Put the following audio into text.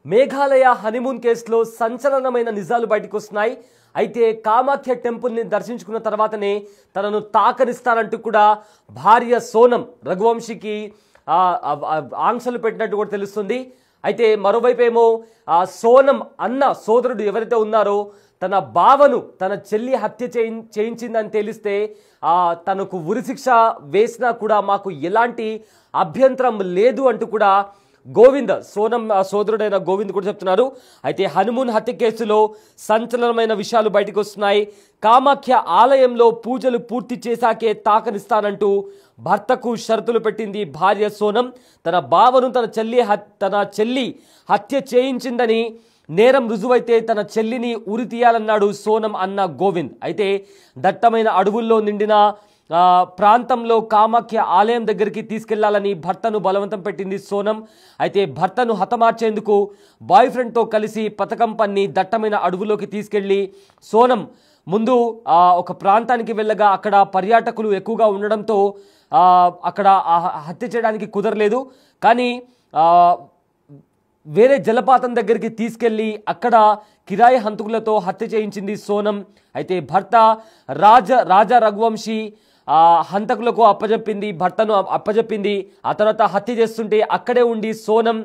Meghalaya honeymoon కేసులో సంచలనమైన నిజాలు బయటకు వస్తున్నాయి. అయితే కామాఖ్య టెంపుల్ని దర్శించుకున్న తర్వాతనే తనను తాకనిస్తానంటూ కూడా భార్య సోనం రఘువంశీకి ఆంక్షలు పెట్టినట్టు కూడా తెలుస్తుంది. అయితే మరోవైపు ఏమో సోనం అన్న సోదరుడు ఎవరైతే ఉన్నారో తన బావను తన చెల్లి హత్య చేయించిందని తెలిస్తే తనకు ఉరిశిక్ష వేసినా కూడా మాకు ఎలాంటి అభ్యంతరం లేదు అంటూ కూడా గోవింద్ సోనం సోదరుడైన గోవింద్ కూడా చెప్తున్నారు. అయితే హనుమూన్ హత్య కేసులో సంచలనమైన విషయాలు బయటకు వస్తున్నాయి. కామాఖ్య ఆలయంలో పూజలు పూర్తి చేశాకే తాకనిస్తానంటూ భర్తకు షరతులు పెట్టింది భార్య సోనం. తన బావను తన చెల్లి హత్య చేయించిందని నేరం రుజువైతే తన చెల్లిని ఉరి తీయాలన్నాడు సోనం అన్న గోవింద్. అయితే దట్టమైన అడవుల్లో నిండిన ప్రాంతంలో కామాఖ్య ఆలయం దగ్గరికి తీసుకెళ్లాలని భర్తను బలవంతం పెట్టింది సోనం. అయితే భర్తను హతమార్చేందుకు బాయ్ ఫ్రెండ్తో కలిసి పథకం పన్ని దట్టమైన అడవులోకి తీసుకెళ్లి సోనం ముందు ఒక ప్రాంతానికి వెళ్ళగా అక్కడ పర్యాటకులు ఎక్కువగా ఉండడంతో అక్కడ హత్య చేయడానికి కుదరలేదు. కానీ వేరే జలపాతం దగ్గరికి తీసుకెళ్లి అక్కడ కిరాయి హంతకులతో హత్య చేయించింది సోనం. అయితే భర్త రాజా రఘువంశీ హంతకులకు భర్తను అప్పజెప్పింది. ఆ తర్వాత హత్య చేస్తుంటే అక్కడే ఉండి సోనం